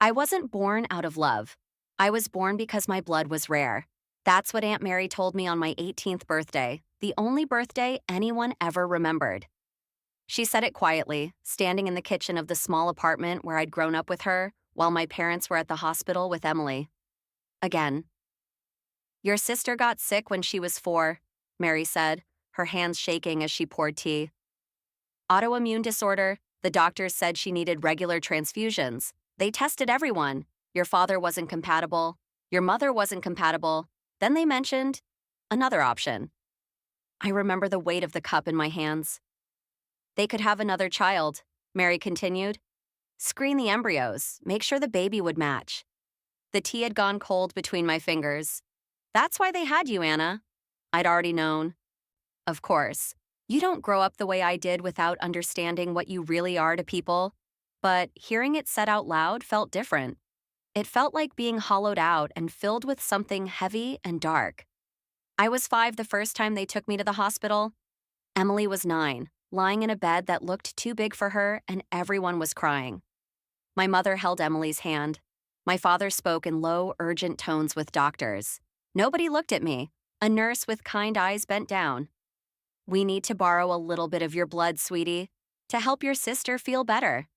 I wasn't born out of love. I was born because my blood was rare. That's what Aunt Mary told me on my 18th birthday, the only birthday anyone ever remembered. She said it quietly, standing in the kitchen of the small apartment where I'd grown up with her, while my parents were at the hospital with Emily. Again. Your sister got sick when she was 4, Mary said, her hands shaking as she poured tea. Autoimmune disorder, the doctors said she needed regular transfusions. They tested everyone. Your father wasn't compatible. Your mother wasn't compatible. Then they mentioned another option. I remember the weight of the cup in my hands. They could have another child, Mary continued. Screen the embryos, make sure the baby would match. The tea had gone cold between my fingers. That's why they had you, Anna. I'd already known. Of course, you don't grow up the way I did without understanding what you really are to people, but hearing it said out loud felt different. It felt like being hollowed out and filled with something heavy and dark. I was 5 the first time they took me to the hospital. Emily was 9, lying in a bed that looked too big for her, and everyone was crying. My mother held Emily's hand. My father spoke in low, urgent tones with doctors. Nobody looked at me. A nurse with kind eyes bent down. We need to borrow a little bit of your blood, sweetie, to help your sister feel better.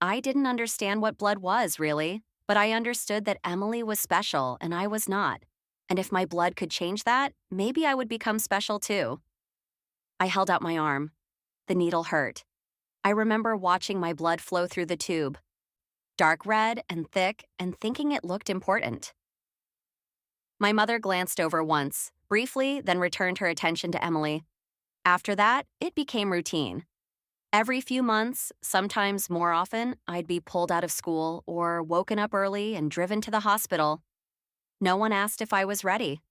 I didn't understand what blood was, really, but I understood that Emily was special and I was not. And if my blood could change that, maybe I would become special too. I held out my arm. The needle hurt. I remember watching my blood flow through the tube, dark red and thick, and thinking it looked important. My mother glanced over once, briefly, then returned her attention to Emily. After that, it became routine. Every few months, sometimes more often, I'd be pulled out of school or woken up early and driven to the hospital. No one asked if I was ready.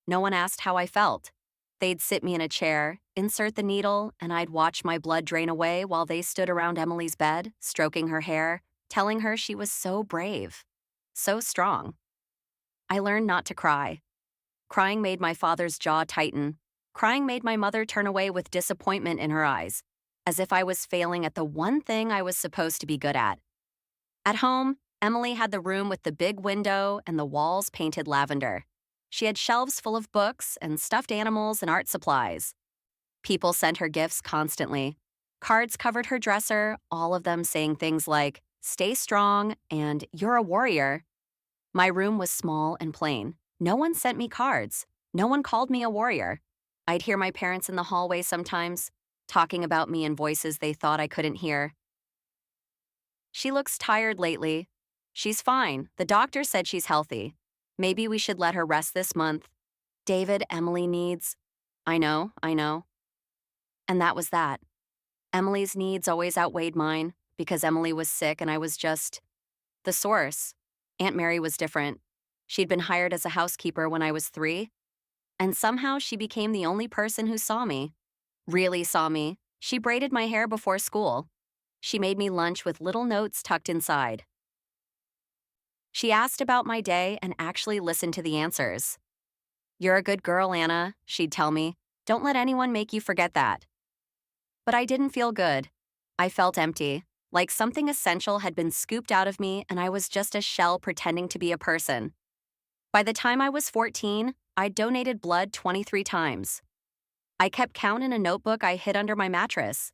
No one asked how I felt. They'd sit me in a chair, insert the needle, and I'd watch my blood drain away while they stood around Emily's bed, stroking her hair, telling her she was so brave, so strong. I learned not to cry. Crying made my father's jaw tighten. Crying made my mother turn away with disappointment in her eyes, as if I was failing at the one thing I was supposed to be good at. At home, Emily had the room with the big window and the walls painted lavender. She had shelves full of books and stuffed animals and art supplies. People sent her gifts constantly. Cards covered her dresser, all of them saying things like, "Stay strong" and "You're a warrior." My room was small and plain. No one sent me cards. No one called me a warrior. I'd hear my parents in the hallway sometimes, talking about me in voices they thought I couldn't hear. She looks tired lately. She's fine. The doctor said she's healthy. Maybe we should let her rest this month. David, Emily needs. I know. And that was that. Emily's needs always outweighed mine because Emily was sick and I was just the source. Aunt Mary was different. She'd been hired as a housekeeper when I was 3, and somehow she became the only person who saw me. Really saw me. She braided my hair before school. She made me lunch with little notes tucked inside. She asked about my day and actually listened to the answers. "You're a good girl, Anna," she'd tell me. "Don't let anyone make you forget that." But I didn't feel good. I felt empty, like something essential had been scooped out of me and I was just a shell pretending to be a person. By the time I was 14, I'd donated blood 23 times. I kept count in a notebook I hid under my mattress.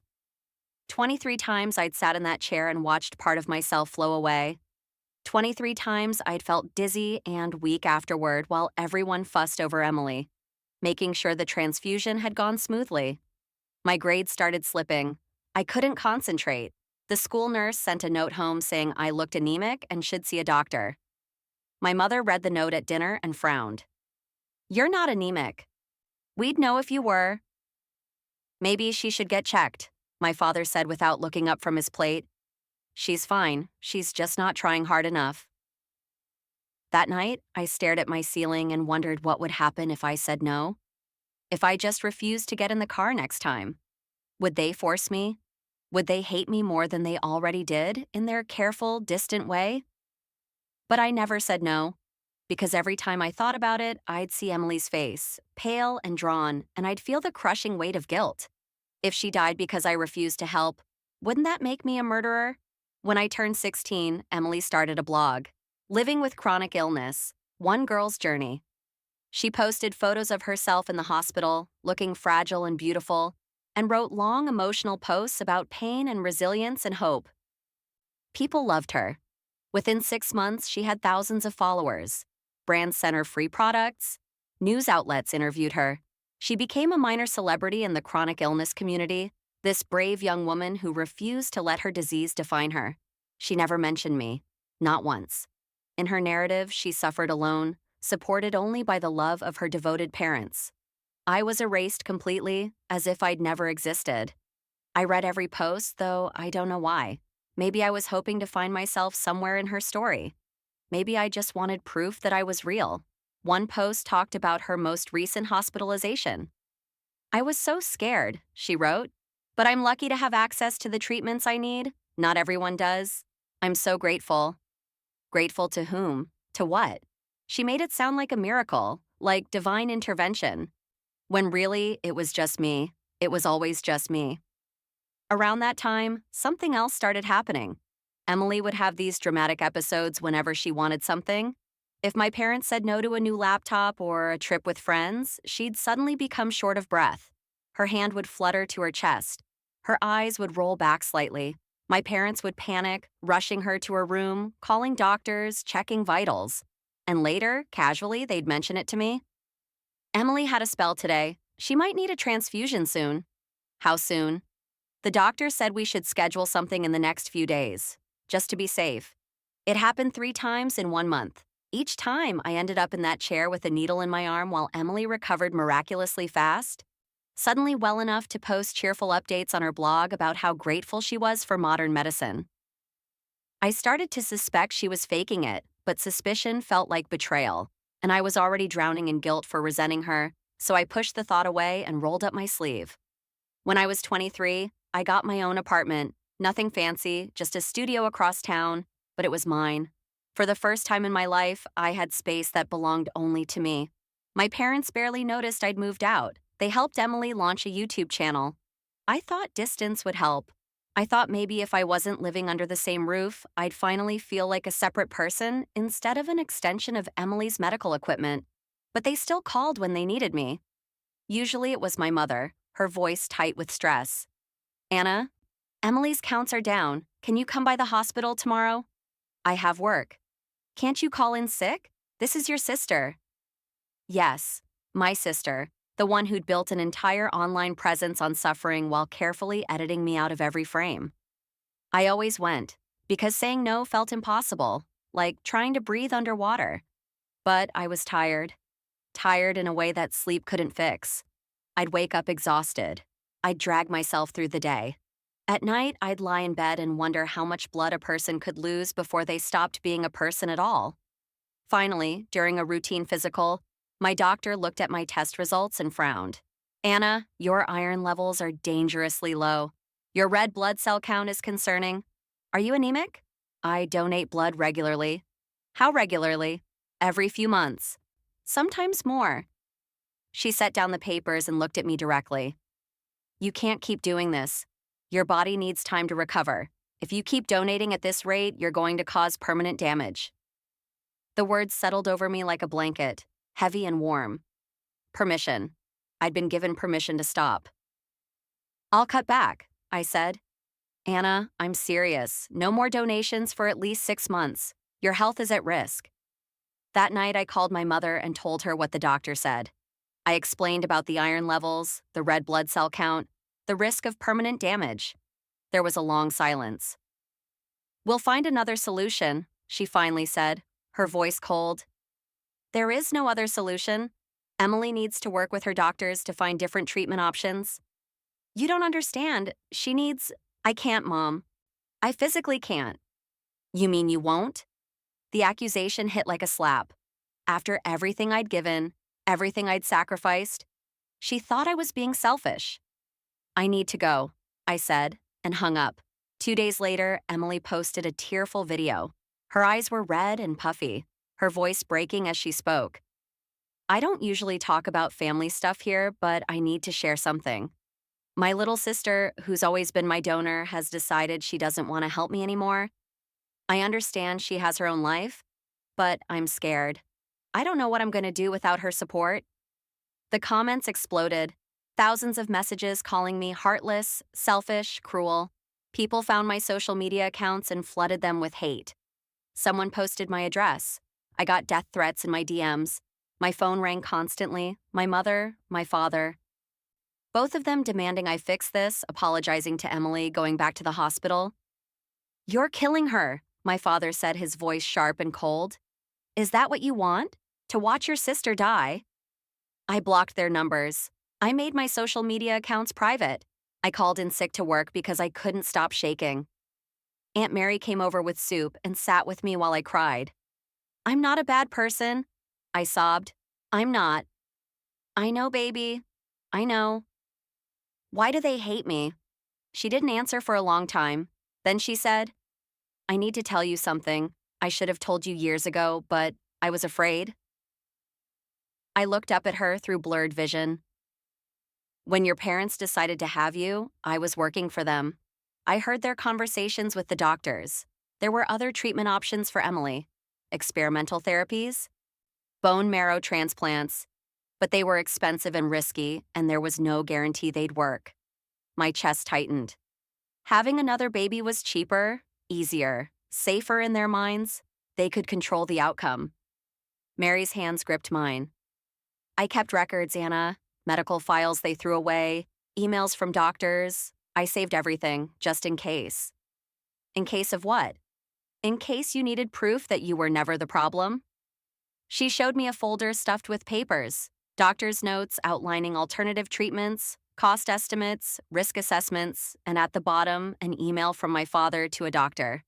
23 times I'd sat in that chair and watched part of myself flow away. 23 times I'd felt dizzy and weak afterward while everyone fussed over Emily, making sure the transfusion had gone smoothly. My grades started slipping. I couldn't concentrate. The school nurse sent a note home saying I looked anemic and should see a doctor. My mother read the note at dinner and frowned. "You're not anemic. We'd know if you were." "Maybe she should get checked," my father said without looking up from his plate. "She's fine. She's just not trying hard enough." That night, I stared at my ceiling and wondered what would happen if I said no. If I just refused to get in the car next time. Would they force me? Would they hate me more than they already did in their careful, distant way? But I never said no, because every time I thought about it, I'd see Emily's face, pale and drawn, and I'd feel the crushing weight of guilt. If she died because I refused to help, wouldn't that make me a murderer? When I turned 16, Emily started a blog, Living with Chronic Illness, One Girl's Journey. She posted photos of herself in the hospital, looking fragile and beautiful, and wrote long emotional posts about pain and resilience and hope. People loved her. Within 6 months, she had thousands of followers. Brands sent her free products. News outlets interviewed her. She became a minor celebrity in the chronic illness community, this brave young woman who refused to let her disease define her. She never mentioned me, not once. In her narrative, she suffered alone, supported only by the love of her devoted parents. I was erased completely, as if I'd never existed. I read every post, though I don't know why. Maybe I was hoping to find myself somewhere in her story. Maybe I just wanted proof that I was real. One post talked about her most recent hospitalization. I was so scared, she wrote, but I'm lucky to have access to the treatments I need. Not everyone does. I'm so grateful. Grateful to whom? To what? She made it sound like a miracle, like divine intervention, when really it was just me. It was always just me. Around that time, something else started happening. Emily would have these dramatic episodes whenever she wanted something. If my parents said no to a new laptop or a trip with friends, she'd suddenly become short of breath. Her hand would flutter to her chest. Her eyes would roll back slightly. My parents would panic, rushing her to her room, calling doctors, checking vitals. And later, casually, they'd mention it to me. Emily had a spell today. She might need a transfusion soon. How soon? The doctor said we should schedule something in the next few days, just to be safe. It happened 3 times in 1 month. Each time, I ended up in that chair with a needle in my arm while Emily recovered miraculously fast. Suddenly well enough to post cheerful updates on her blog about how grateful she was for modern medicine. I started to suspect she was faking it, but suspicion felt like betrayal, and I was already drowning in guilt for resenting her, so I pushed the thought away and rolled up my sleeve. When I was 23, I got my own apartment. Nothing fancy, just a studio across town, but it was mine. For the first time in my life, I had space that belonged only to me. My parents barely noticed I'd moved out. They helped Emily launch a YouTube channel. I thought distance would help. I thought maybe if I wasn't living under the same roof, I'd finally feel like a separate person instead of an extension of Emily's medical equipment. But they still called when they needed me. Usually it was my mother, her voice tight with stress. Anna, Emily's counts are down. Can you come by the hospital tomorrow? I have work. Can't you call in sick? This is your sister. Yes, my sister, the one who'd built an entire online presence on suffering while carefully editing me out of every frame. I always went, because saying no felt impossible, like trying to breathe underwater. But I was tired. Tired in a way that sleep couldn't fix. I'd wake up exhausted. I'd drag myself through the day. At night, I'd lie in bed and wonder how much blood a person could lose before they stopped being a person at all. Finally, during a routine physical, my doctor looked at my test results and frowned. Anna, your iron levels are dangerously low. Your red blood cell count is concerning. Are you anemic? I donate blood regularly. How regularly? Every few months. Sometimes more. She set down the papers and looked at me directly. You can't keep doing this. Your body needs time to recover. If you keep donating at this rate, you're going to cause permanent damage. The words settled over me like a blanket, heavy and warm. Permission. I'd been given permission to stop. I'll cut back, I said. Anna, I'm serious. No more donations for at least 6 months. Your health is at risk. That night, I called my mother and told her what the doctor said. I explained about the iron levels, the red blood cell count, the risk of permanent damage. There was a long silence. We'll find another solution, she finally said, her voice cold. There is no other solution. Emily needs to work with her doctors to find different treatment options. You don't understand. She needs... I can't, Mom. I physically can't. You mean you won't? The accusation hit like a slap. After everything I'd given, everything I'd sacrificed, she thought I was being selfish. I need to go, I said, and hung up. 2 days later, Emily posted a tearful video. Her eyes were red and puffy, her voice breaking as she spoke. I don't usually talk about family stuff here, but I need to share something. My little sister, who's always been my donor, has decided she doesn't want to help me anymore. I understand she has her own life, but I'm scared. I don't know what I'm going to do without her support. The comments exploded. Thousands of messages calling me heartless, selfish, cruel. People found my social media accounts and flooded them with hate. Someone posted my address. I got death threats in my DMs. My phone rang constantly. My mother, my father. Both of them demanding I fix this, apologizing to Emily, going back to the hospital. "You're killing her," my father said, his voice sharp and cold. "Is that what you want? To watch your sister die?" I blocked their numbers. I made my social media accounts private. I called in sick to work because I couldn't stop shaking. Aunt Mary came over with soup and sat with me while I cried. "I'm not a bad person," I sobbed. "I'm not." "I know, baby. I know." "Why do they hate me?" She didn't answer for a long time. Then she said, "I need to tell you something. I should have told you years ago, but I was afraid." I looked up at her through blurred vision. "When your parents decided to have you, I was working for them. I heard their conversations with the doctors. There were other treatment options for Emily. Experimental therapies, bone marrow transplants, but they were expensive and risky, and there was no guarantee they'd work." My chest tightened. Having another baby was cheaper, easier, safer in their minds. They could control the outcome. Mary's hands gripped mine. "I kept records, Anna. Medical files they threw away, emails from doctors. I saved everything, just in case." "In case of what?" "In case you needed proof that you were never the problem." She showed me a folder stuffed with papers, doctor's notes outlining alternative treatments, cost estimates, risk assessments, and at the bottom, an email from my father to a doctor.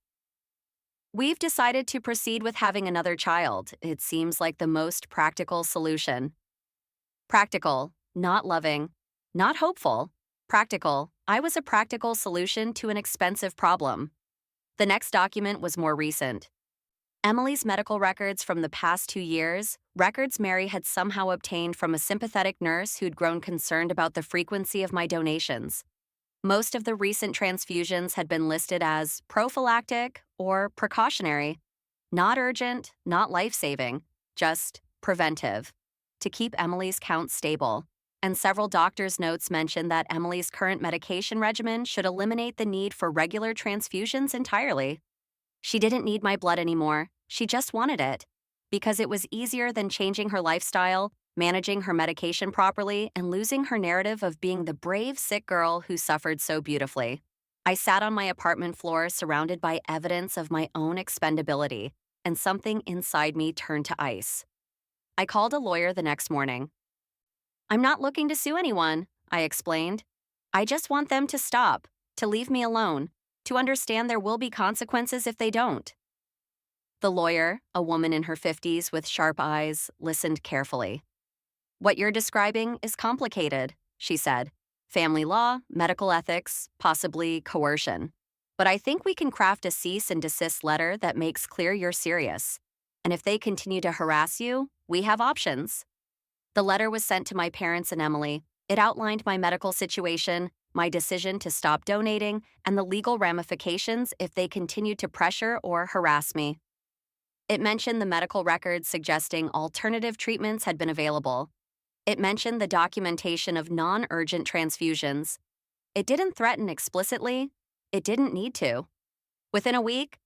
"We've decided to proceed with having another child. It seems like the most practical solution." Practical, not loving, not hopeful. Practical. I was a practical solution to an expensive problem. The next document was more recent. Emily's medical records from the past 2 years, records Mary had somehow obtained from a sympathetic nurse who'd grown concerned about the frequency of my donations. Most of the recent transfusions had been listed as prophylactic or precautionary, not urgent, not life-saving, just preventive, to keep Emily's count stable. And several doctors' notes mentioned that Emily's current medication regimen should eliminate the need for regular transfusions entirely. She didn't need my blood anymore. She just wanted it. Because it was easier than changing her lifestyle, managing her medication properly, and losing her narrative of being the brave, sick girl who suffered so beautifully. I sat on my apartment floor surrounded by evidence of my own expendability, and something inside me turned to ice. I called a lawyer the next morning. "I'm not looking to sue anyone," I explained. "I just want them to stop, to leave me alone, to understand there will be consequences if they don't." The lawyer, a woman in her 50s with sharp eyes, listened carefully. "What you're describing is complicated," she said. "Family law, medical ethics, possibly coercion. But I think we can craft a cease and desist letter that makes clear you're serious. And if they continue to harass you, we have options." The letter was sent to my parents and Emily. It outlined my medical situation, my decision to stop donating, and the legal ramifications if they continued to pressure or harass me. It mentioned the medical records suggesting alternative treatments had been available. It mentioned the documentation of non-urgent transfusions. It didn't threaten explicitly. It didn't need to. Within a week,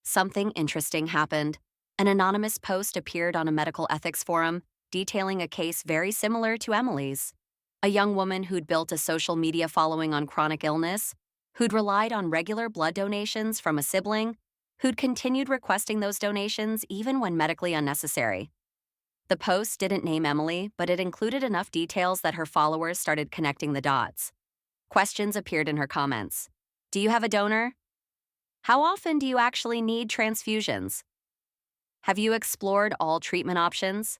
something interesting happened. An anonymous post appeared on a medical ethics forum detailing a case very similar to Emily's. A young woman who'd built a social media following on chronic illness, who'd relied on regular blood donations from a sibling, who'd continued requesting those donations even when medically unnecessary. The post didn't name Emily, but it included enough details that her followers started connecting the dots. Questions appeared in her comments. "Do you have a donor?" "How often do you actually need transfusions?" "Have you explored all treatment options?"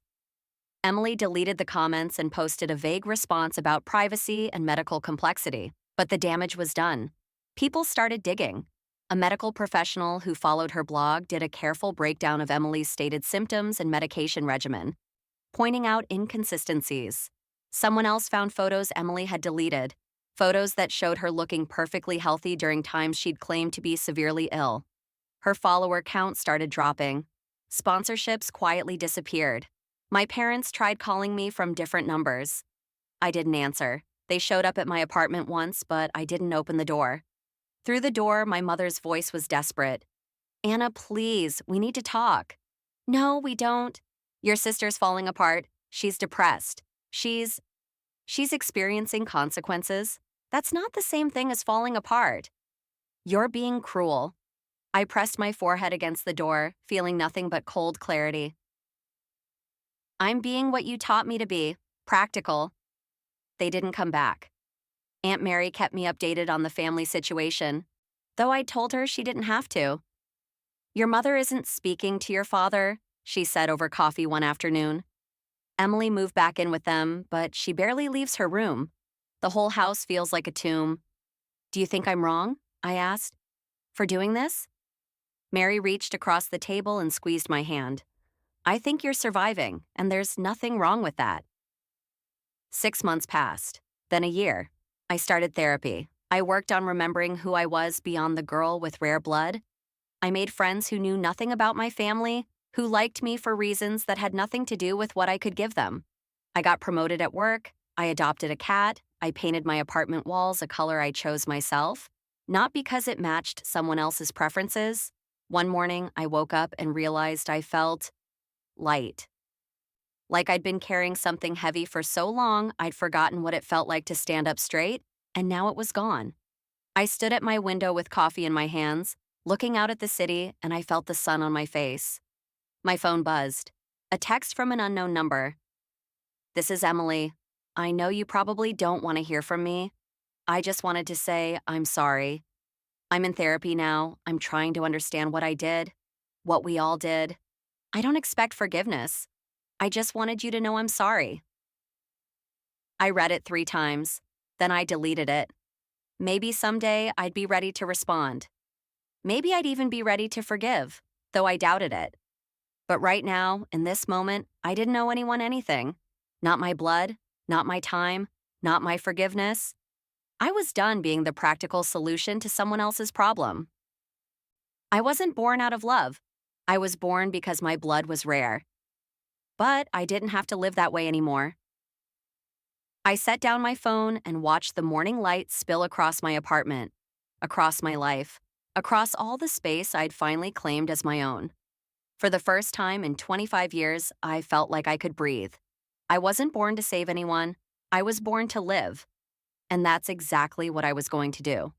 Emily deleted the comments and posted a vague response about privacy and medical complexity, but the damage was done. People started digging. A medical professional who followed her blog did a careful breakdown of Emily's stated symptoms and medication regimen, pointing out inconsistencies. Someone else found photos Emily had deleted, photos that showed her looking perfectly healthy during times she'd claimed to be severely ill. Her follower count started dropping. Sponsorships quietly disappeared. My parents tried calling me from different numbers. I didn't answer. They showed up at my apartment once, but I didn't open the door. Through the door, my mother's voice was desperate. Anna, please, we need to talk. No, we don't. Your sister's falling apart. She's depressed. She's experiencing consequences. That's not the same thing as falling apart. You're being cruel. I pressed my forehead against the door, feeling nothing but cold clarity. I'm being what you taught me to be, practical. They didn't come back. Aunt Mary kept me updated on the family situation, though I told her she didn't have to. Your mother isn't speaking to your father, she said over coffee one afternoon. Emily moved back in with them, but she barely leaves her room. The whole house feels like a tomb. Do you think I'm wrong? I asked. For doing this? Mary reached across the table and squeezed my hand. I think you're surviving, and there's nothing wrong with that. 6 months passed, then a year. I started therapy. I worked on remembering who I was beyond the girl with rare blood. I made friends who knew nothing about my family, who liked me for reasons that had nothing to do with what I could give them. I got promoted at work, I adopted a cat, I painted my apartment walls a color I chose myself, not because it matched someone else's preferences. One morning, I woke up and realized I felt light. Like I'd been carrying something heavy for so long, I'd forgotten what it felt like to stand up straight, and now it was gone. I stood at my window with coffee in my hands, looking out at the city, and I felt the sun on my face. My phone buzzed. A text from an unknown number. This is Emily. I know you probably don't want to hear from me. I just wanted to say I'm sorry. I'm in therapy now. I'm trying to understand what I did, what we all did. I don't expect forgiveness. I just wanted you to know I'm sorry. I read it 3 times. Then I deleted it. Maybe someday I'd be ready to respond. Maybe I'd even be ready to forgive, though I doubted it. But right now, in this moment, I didn't owe anyone anything. Not my blood, not my time, not my forgiveness. I was done being the practical solution to someone else's problem. I wasn't born out of love. I was born because my blood was rare. But I didn't have to live that way anymore. I set down my phone and watched the morning light spill across my apartment, across my life, across all the space I'd finally claimed as my own. For the first time in 25 years, I felt like I could breathe. I wasn't born to save anyone. I was born to live. And that's exactly what I was going to do.